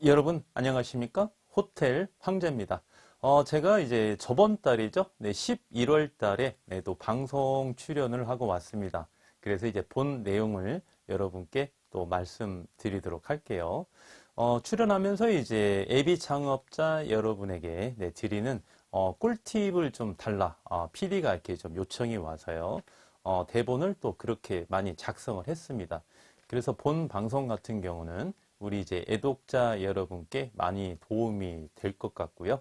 여러분 안녕하십니까? 호텔 황제입니다. 제가 이제 저번 달이죠. 네, 11월 달에 네, 또 방송 출연을 하고 왔습니다. 그래서 이제 본 내용을 여러분께 또 말씀드리도록 할게요. 출연하면서 이제 예비 창업자 여러분에게 네, 드리는 꿀팁을 좀 달라. PD가 이렇게 좀 요청이 와서요. 대본을 또 그렇게 많이 작성을 했습니다. 그래서 본 방송 같은 경우는 우리 이제 애독자 여러분께 많이 도움이 될 것 같고요.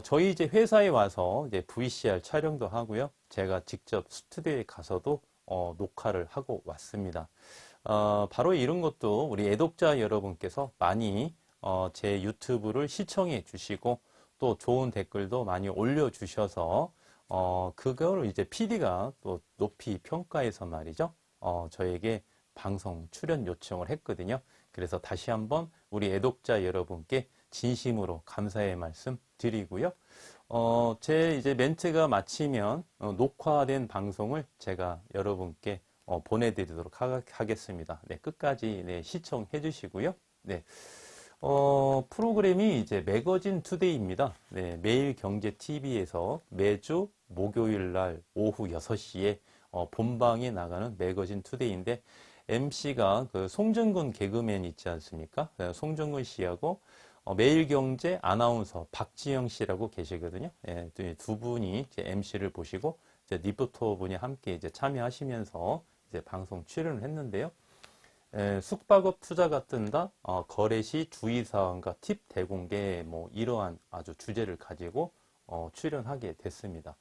저희 이제 회사에 와서 이제 VCR 촬영도 하고요. 제가 직접 스튜디오에 가서도 녹화를 하고 왔습니다. 바로 이런 것도 우리 애독자 여러분께서 많이 제 유튜브를 시청해 주시고 또 좋은 댓글도 많이 올려주셔서 그걸 이제 PD가 또 높이 평가해서 말이죠. 저에게 방송 출연 요청을 했거든요. 그래서 다시 한번 우리 애독자 여러분께 진심으로 감사의 말씀 드리고요. 제 이제 멘트가 마치면 녹화된 방송을 제가 여러분께 보내드리도록 하겠습니다. 네, 끝까지 네, 시청해 주시고요. 네, 프로그램이 이제 매거진 투데이입니다. 네, 매일경제TV에서 매주 목요일 날 오후 6시에 본방에 나가는 매거진 투데이인데 MC가 그 송정근 개그맨 있지 않습니까? 송정근 씨하고 매일경제 아나운서 박지영 씨라고 계시거든요. 예, 두 분이 이제 MC를 보시고 이제 리포터 분이 함께 이제 참여하시면서 이제 방송 출연을 했는데요. 숙박업 투자가 뜬다, 거래 시 주의사항과 팁 대공개, 뭐 이러한 아주 주제를 가지고 출연하게 됐습니다.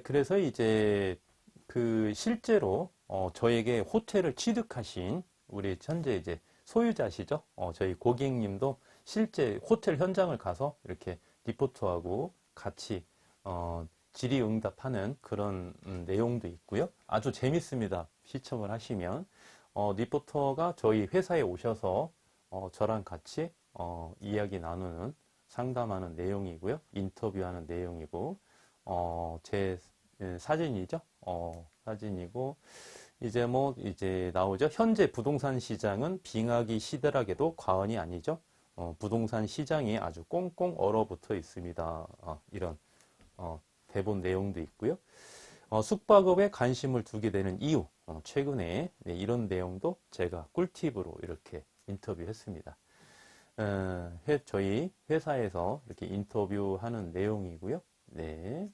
그래서 이제 그 실제로 저에게 호텔을 취득하신 우리 현재 이제 소유자시죠. 저희 고객님도 실제 호텔 현장을 가서 이렇게 리포터하고 같이 질의응답하는 그런 내용도 있고요. 아주 재밌습니다. 시청을 하시면 리포터가 저희 회사에 오셔서 저랑 같이 이야기 나누는 상담하는 내용이고요. 인터뷰하는 내용이고 제 사진이죠. 사진이고 이제 뭐 이제 나오죠. 현재 부동산 시장은 빙하기 시대라게도 과언이 아니죠. 부동산 시장이 아주 꽁꽁 얼어붙어 있습니다. 이런 대본 내용도 있고요. 숙박업에 관심을 두게 되는 이유, 최근에 네, 이런 내용도 제가 꿀팁으로 이렇게 인터뷰했습니다. 저희 회사에서 이렇게 인터뷰하는 내용이고요. 네.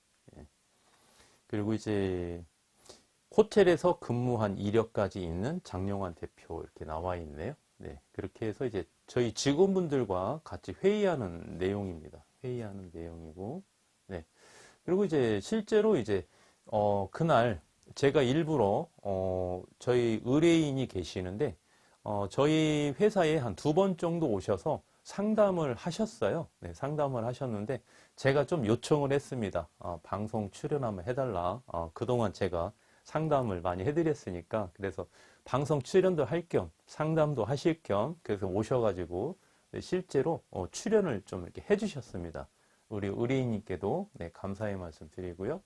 그리고 이제 호텔에서 근무한 이력까지 있는 장영환 대표 이렇게 나와 있네요. 네. 그렇게 해서 이제 저희 직원분들과 같이 회의하는 내용입니다. 회의하는 내용이고, 네. 그리고 이제 실제로 이제 그날 제가 일부러 저희 의뢰인이 계시는데 저희 회사에 한 2번 정도 오셔서 상담을 하셨어요. 네, 상담을 하셨는데 제가 좀 요청을 했습니다. 방송 출연 한번 해달라. 그동안 제가 상담을 많이 해드렸으니까 그래서 방송 출연도 할 겸 상담도 하실 겸 그래서 오셔가지고 네, 실제로 출연을 좀 이렇게 해주셨습니다. 우리 의뢰인님께도 네, 감사의 말씀 드리고요.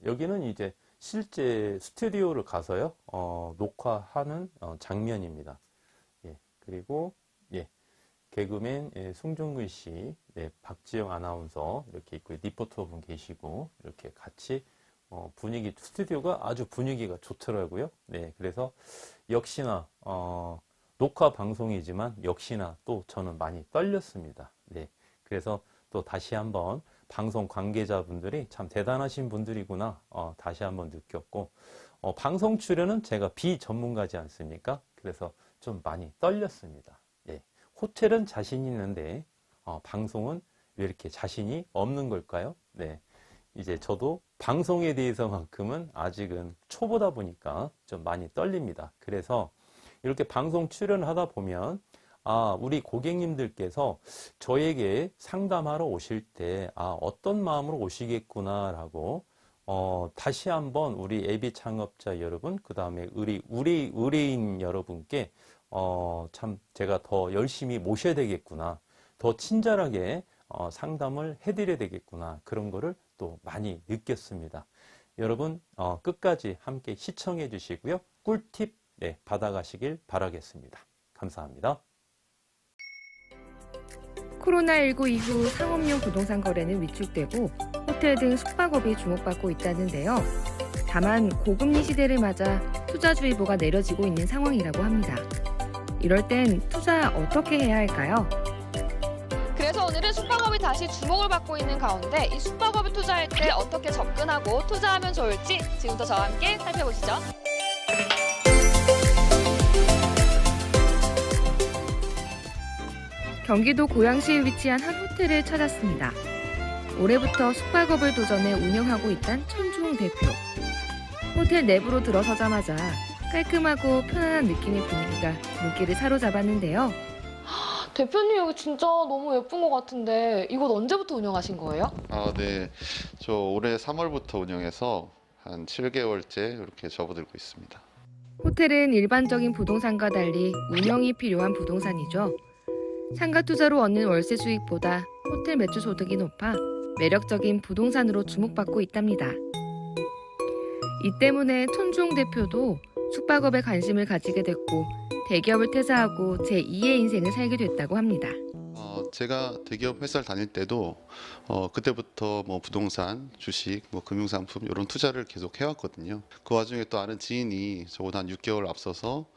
여기는 이제 실제 스튜디오를 가서요, 녹화하는 장면입니다. 예, 그리고, 예, 개그맨, 예, 송중근 씨, 네, 박지영 아나운서, 이렇게 있고, 리포터 분 계시고, 이렇게 같이, 스튜디오가 아주 분위기가 좋더라고요. 네, 그래서 역시나, 녹화 방송이지만 역시나 또 저는 많이 떨렸습니다. 네, 그래서 또 다시 한번 방송 관계자분들이 참 대단하신 분들이구나 다시 한번 느꼈고 방송 출연은 제가 비전문가지 않습니까? 그래서 좀 많이 떨렸습니다. 예. 호텔은 자신 있는데 방송은 왜 이렇게 자신이 없는 걸까요? 네. 이제 저도 방송에 대해서만큼은 아직은 초보다 보니까 좀 많이 떨립니다. 그래서 이렇게 방송 출연을 하다 보면 우리 고객님들께서 저에게 상담하러 오실 때, 어떤 마음으로 오시겠구나라고, 다시 한번 우리 예비 창업자 여러분, 그 다음에 우리 의뢰인 여러분께, 참 제가 더 열심히 모셔야 되겠구나. 더 친절하게 상담을 해드려야 되겠구나. 그런 거를 또 많이 느꼈습니다. 여러분, 끝까지 함께 시청해 주시고요. 꿀팁, 네, 받아가시길 바라겠습니다. 감사합니다. 코로나19 이후 상업용 부동산 거래는 위축되고 호텔 등 숙박업이 주목받고 있다는데요. 다만 고금리 시대를 맞아 투자주의보가 내려지고 있는 상황이라고 합니다. 이럴 땐 투자 어떻게 해야 할까요? 그래서 오늘은 숙박업이 다시 주목을 받고 있는 가운데 이 숙박업에 투자할 때 어떻게 접근하고 투자하면 좋을지 지금부터 저와 함께 살펴보시죠. 경기도 고양시에 위치한 한 호텔을 찾았습니다. 올해부터 숙박업을 도전해 운영하고 있다는 천주홍 대표. 호텔 내부로 들어서자마자 깔끔하고 편안한 느낌의 분위기가 눈길을 사로잡았는데요. 대표님 여기 진짜 너무 예쁜 것 같은데 이곳 언제부터 운영하신 거예요? 네. 저 올해 3월부터 운영해서 한 7개월째 이렇게 접어들고 있습니다. 호텔은 일반적인 부동산과 달리 운영이 필요한 부동산이죠. 상가 투자로 얻는 월세 수익보다 호텔 매출 소득이 높아 매력적인 부동산으로 주목받고 있답니다. 이 때문에 천주홍 대표도 숙박업에 관심을 가지게 됐고 대기업을 퇴사하고 제2의 인생을 살게 됐다고 합니다. 제가 대기업 회사를 다닐 때도 그때부터 뭐 부동산, 주식, 뭐 금융상품 이런 투자를 계속 해왔거든요. 그 와중에 또 아는 지인이 저보다 한 6개월 앞서서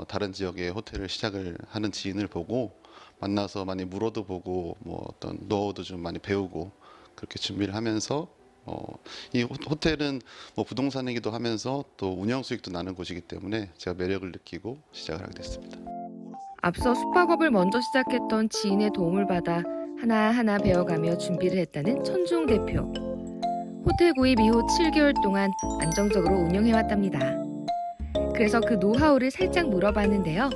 다른 지역에 호텔을 시작을 하는 지인을 보고 만나서 많이 물어도 보고 뭐 어떤 노하우도 좀 많이 배우고 그렇게 준비를 하면서 이 호텔은 뭐 부동산이기도 하면서 또 운영 수익도 나는 곳이기 때문에 제가 매력을 느끼고 시작을 하게 됐습니다. 앞서 숙박업을 먼저 시작했던 지인의 도움을 받아 하나하나 배워가며 준비를 했다는 천주홍 대표. 호텔 구입 이후 7개월 동안 안정적으로 운영해왔답니다. 그래서 그 노하우를 살짝 물어봤는데요.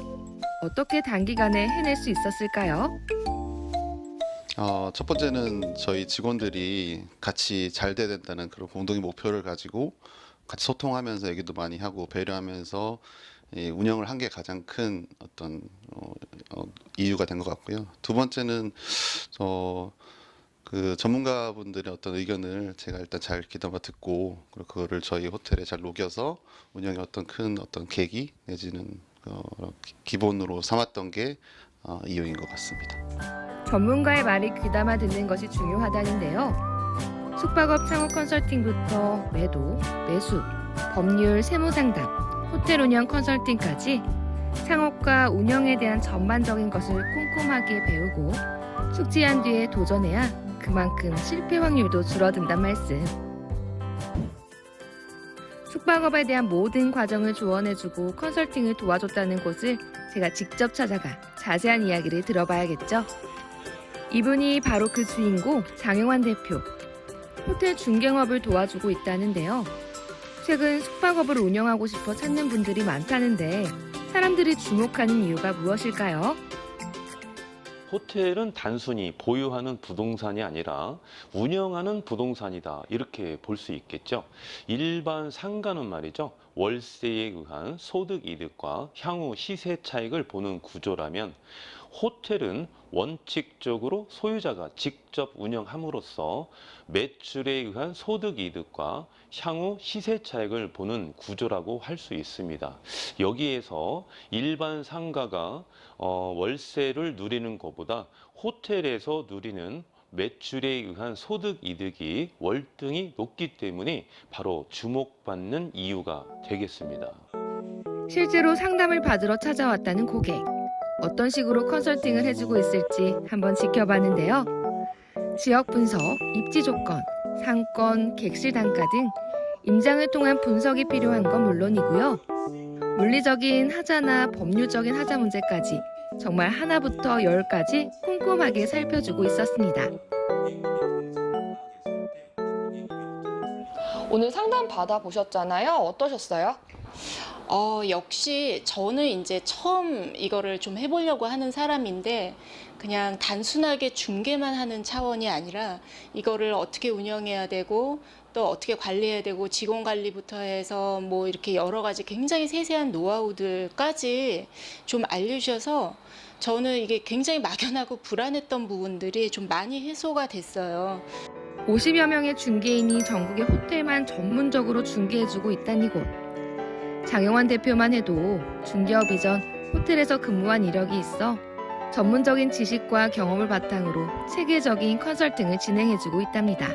어떻게 단기간에 해낼 수 있었을까요? 첫 번째는 저희 직원들이 같이 잘 돼야 된다는 그런 공동의 목표를 가지고 같이 소통하면서 얘기도 많이 하고 배려하면서 운영을 한 게 가장 큰 어떤 이유가 된 것 같고요. 두 번째는 그 전문가분들의 어떤 의견을 제가 일단 잘 귀담아 듣고 그리고 그거를 저희 호텔에 잘 녹여서 운영의 어떤 큰 어떤 계기 내지는 기본으로 삼았던 게 이유인 것 같습니다. 전문가의 말을 귀담아 듣는 것이 중요하다는데요. 숙박업 창업 컨설팅부터 매도, 매수, 법률, 세무 상담, 호텔 운영 컨설팅까지 창업과 운영에 대한 전반적인 것을 꼼꼼하게 배우고 숙지한 뒤에 도전해야 그만큼 실패 확률도 줄어든단 말씀. 숙박업에 대한 모든 과정을 조언해주고 컨설팅을 도와줬다는 곳을 제가 직접 찾아가 자세한 이야기를 들어봐야겠죠. 이분이 바로 그 주인공 장영환 대표. 호텔 중개업을 도와주고 있다는데요. 최근 숙박업을 운영하고 싶어 찾는 분들이 많다는데 사람들이 주목하는 이유가 무엇일까요? 호텔은 단순히 보유하는 부동산이 아니라 운영하는 부동산이다, 이렇게 볼 수 있겠죠. 일반 상가는 말이죠, 월세에 의한 소득 이득과 향후 시세 차익을 보는 구조라면 호텔은 원칙적으로 소유자가 직접 운영함으로써 매출에 의한 소득 이득과 향후 시세 차익을 보는 구조라고 할 수 있습니다. 여기에서 일반 상가가 월세를 누리는 것보다 호텔에서 누리는 매출에 의한 소득 이득이 월등히 높기 때문에 바로 주목받는 이유가 되겠습니다. 실제로 상담을 받으러 찾아왔다는 고객. 어떤 식으로 컨설팅을 해주고 있을지 한번 지켜봤는데요. 지역 분석, 입지 조건, 상권, 객실 단가 등 임장을 통한 분석이 필요한 건 물론이고요. 물리적인 하자나 법률적인 하자 문제까지 정말 하나부터 열까지 꼼꼼하게 살펴주고 있었습니다. 오늘 상담 받아보셨잖아요. 어떠셨어요? 역시 저는 이제 처음 이거를 좀 해보려고 하는 사람인데 그냥 단순하게 중개만 하는 차원이 아니라 이거를 어떻게 운영해야 되고 또 어떻게 관리해야 되고 직원 관리부터 해서 뭐 이렇게 여러 가지 굉장히 세세한 노하우들까지 좀 알려주셔서 저는 이게 굉장히 막연하고 불안했던 부분들이 좀 많이 해소가 됐어요. 50여 명의 중개인이 전국의 호텔만 전문적으로 중개해주고 있다는 이곳. 장영환 대표만 해도 중개업 이전 호텔에서 근무한 이력이 있어 전문적인 지식과 경험을 바탕으로 체계적인 컨설팅을 진행해주고 있답니다.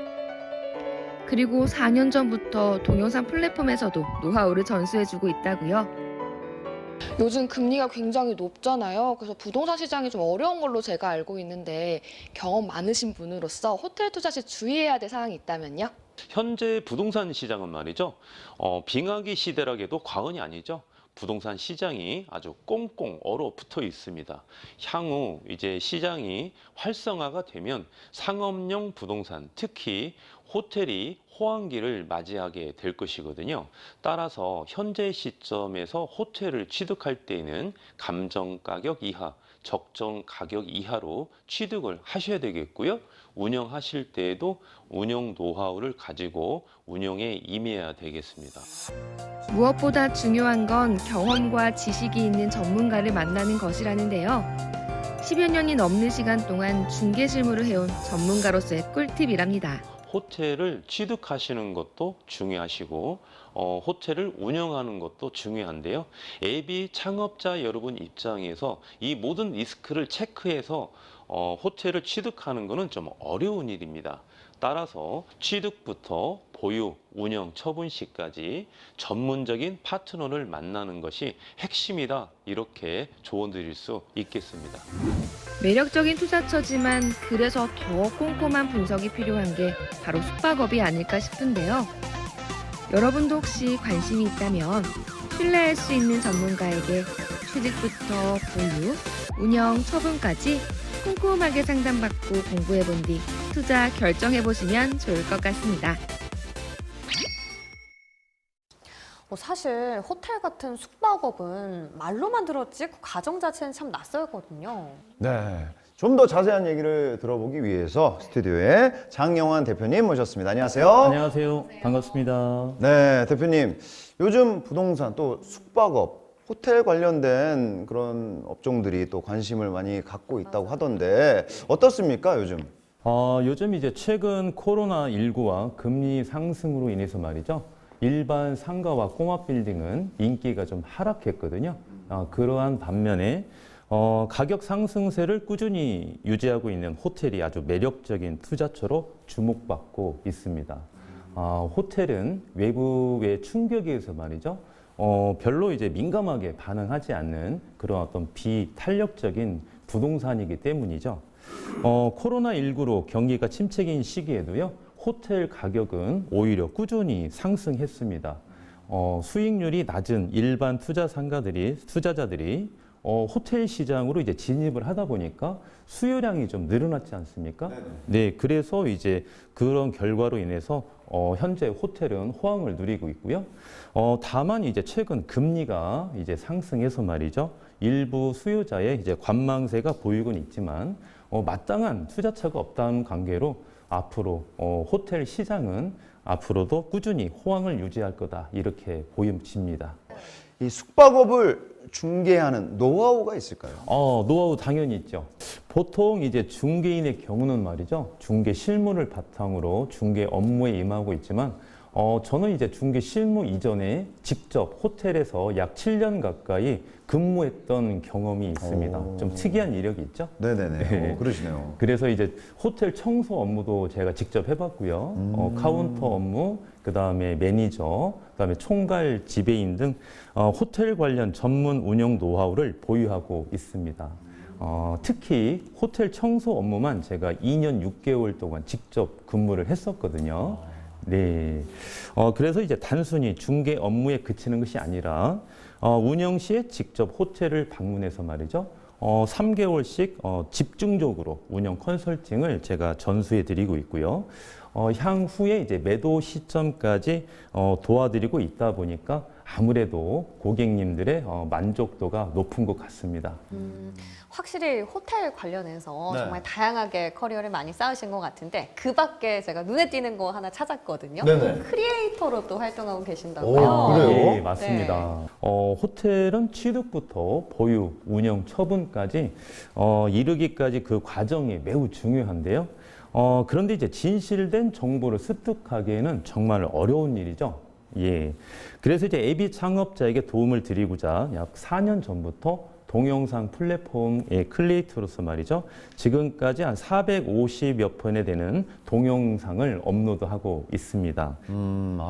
그리고 4년 전부터 동영상 플랫폼에서도 노하우를 전수해주고 있다고요. 요즘 금리가 굉장히 높잖아요. 그래서 부동산 시장이 좀 어려운 걸로 제가 알고 있는데 경험 많으신 분으로서 호텔 투자 시 주의해야 될 사항이 있다면요? 현재 부동산 시장은 말이죠. 빙하기 시대라기도 과언이 아니죠. 부동산 시장이 아주 꽁꽁 얼어붙어 있습니다. 향후 이제 시장이 활성화가 되면 상업용 부동산, 특히 호텔이 호황기를 맞이하게 될 것이거든요. 따라서 현재 시점에서 호텔을 취득할 때에는 감정 가격 이하, 적정 가격 이하로 취득을 하셔야 되겠고요. 운영하실 때에도 운영 노하우를 가지고 운영에 임해야 되겠습니다. 무엇보다 중요한 건 경험과 지식이 있는 전문가를 만나는 것이라는데요. 10여 년이 넘는 시간 동안 중개 실무를 해온 전문가로서의 꿀팁이랍니다. 호텔을 취득하시는 것도 중요하시고 호텔을 운영하는 것도 중요한데요. 예비 창업자 여러분 입장에서 이 모든 리스크를 체크해서 호텔을 취득하는 것은 좀 어려운 일입니다. 따라서 취득부터 보유, 운영, 처분 시까지 전문적인 파트너를 만나는 것이 핵심이다. 이렇게 조언 드릴 수 있겠습니다. 매력적인 투자처지만 그래서 더 꼼꼼한 분석이 필요한 게 바로 숙박업이 아닐까 싶은데요. 여러분도 혹시 관심이 있다면 신뢰할 수 있는 전문가에게 취직부터 보유, 운영, 처분까지 꼼꼼하게 상담받고 공부해본 뒤 투자 결정해보시면 좋을 것 같습니다. 사실 호텔 같은 숙박업은 말로만 들었지 그 과정 자체는 참 낯설거든요. 네, 좀 더 자세한 얘기를 들어보기 위해서 스튜디오에 장영환 대표님 모셨습니다. 안녕하세요. 안녕하세요. 반갑습니다. 네, 대표님. 요즘 부동산 또 숙박업, 호텔 관련된 그런 업종들이 또 관심을 많이 갖고 있다고 하던데 어떻습니까, 요즘? 요즘 이제 최근 코로나19와 금리 상승으로 인해서 말이죠. 일반 상가와 꼬마 빌딩은 인기가 좀 하락했거든요. 그러한 반면에 가격 상승세를 꾸준히 유지하고 있는 호텔이 아주 매력적인 투자처로 주목받고 있습니다. 호텔은 외부의 충격에 의해서 말이죠. 별로 이제 민감하게 반응하지 않는 그런 어떤 비탄력적인 부동산이기 때문이죠. 코로나19로 경기가 침체기인 시기에도요, 호텔 가격은 오히려 꾸준히 상승했습니다. 수익률이 낮은 일반 투자자들이 호텔 시장으로 이제 진입을 하다 보니까 수요량이 좀 늘어났지 않습니까? 네, 그래서 이제 그런 결과로 인해서 현재 호텔은 호황을 누리고 있고요. 다만 이제 최근 금리가 이제 상승해서 말이죠. 일부 수요자의 이제 관망세가 보이곤 있지만 마땅한 투자처가 없다는 관계로 앞으로 호텔 시장은 앞으로도 꾸준히 호황을 유지할 거다 이렇게 보여집니다. 이 숙박업을 중개하는 노하우가 있을까요? 노하우 당연히 있죠. 보통 이제 중개인의 경우는 말이죠. 중개 실무를 바탕으로 중개 업무에 임하고 있지만 저는 이제 중개 실무 이전에 직접 호텔에서 약 7년 가까이 근무했던 경험이 있습니다. 좀 특이한 이력이 있죠? 네네네. 네. 그러시네요. 그래서 이제 호텔 청소 업무도 제가 직접 해봤고요. 카운터 업무, 그 다음에 매니저, 그 다음에 총괄 지배인 등 호텔 관련 전문 운영 노하우를 보유하고 있습니다. 특히 호텔 청소 업무만 제가 2년 6개월 동안 직접 근무를 했었거든요. 네. 그래서 이제 단순히 중개 업무에 그치는 것이 아니라 운영 시에 직접 호텔을 방문해서 말이죠. 3개월씩 집중적으로 운영 컨설팅을 제가 전수해 드리고 있고요. 향후에 이제 매도 시점까지 도와드리고 있다 보니까 아무래도 고객님들의 만족도가 높은 것 같습니다. 확실히 호텔 관련해서 네. 정말 다양하게 커리어를 많이 쌓으신 것 같은데 그 밖에 제가 눈에 띄는 거 하나 찾았거든요. 네네. 크리에이터로 또 활동하고 계신다고요. 오, 그래요? 네, 맞습니다. 호텔은 취득부터 보유, 운영, 처분까지 이르기까지 그 과정이 매우 중요한데요. 그런데 이제 진실된 정보를 습득하기에는 정말 어려운 일이죠. 예. 그래서 이제 예비 창업자에게 도움을 드리고자 약 4년 전부터 동영상 플랫폼의 클리에이터로서 말이죠. 지금까지 한 450여 편에 되는 동영상을 업로드하고 있습니다.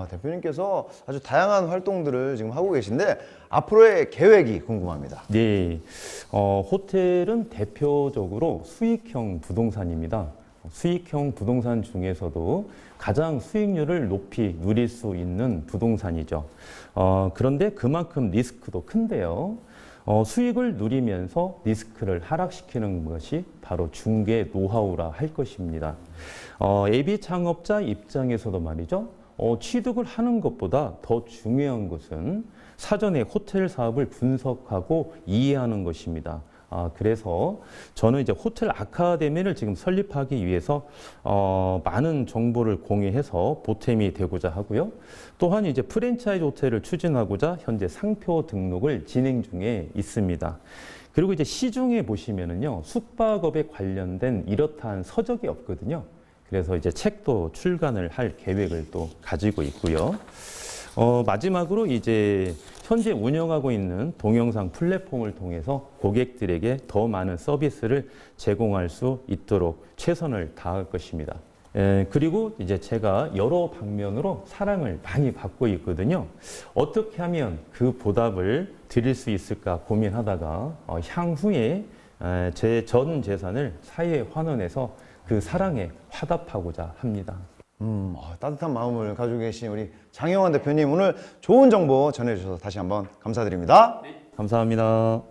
대표님께서 아주 다양한 활동들을 지금 하고 계신데 앞으로의 계획이 궁금합니다. 네, 호텔은 대표적으로 수익형 부동산입니다. 수익형 부동산 중에서도 가장 수익률을 높이 누릴 수 있는 부동산이죠. 그런데 그만큼 리스크도 큰데요. 수익을 누리면서 리스크를 하락시키는 것이 바로 중개 노하우라 할 것입니다. 예비 창업자 입장에서도 말이죠. 취득을 하는 것보다 더 중요한 것은 사전에 호텔 사업을 분석하고 이해하는 것입니다. 그래서 저는 이제 호텔 아카데미를 지금 설립하기 위해서 많은 정보를 공유해서 보탬이 되고자 하고요. 또한 이제 프랜차이즈 호텔을 추진하고자 현재 상표 등록을 진행 중에 있습니다. 그리고 이제 시중에 보시면은요, 숙박업에 관련된 이렇다한 서적이 없거든요. 그래서 이제 책도 출간을 할 계획을 또 가지고 있고요. 마지막으로 이제 현재 운영하고 있는 동영상 플랫폼을 통해서 고객들에게 더 많은 서비스를 제공할 수 있도록 최선을 다할 것입니다. 그리고 이제 제가 여러 방면으로 사랑을 많이 받고 있거든요. 어떻게 하면 그 보답을 드릴 수 있을까 고민하다가 향후에 제 전 재산을 사회에 환원해서 그 사랑에 화답하고자 합니다. 따뜻한 마음을 가지고 계신 우리 장영환 대표님, 오늘 좋은 정보 전해주셔서 다시 한번 감사드립니다. 감사합니다.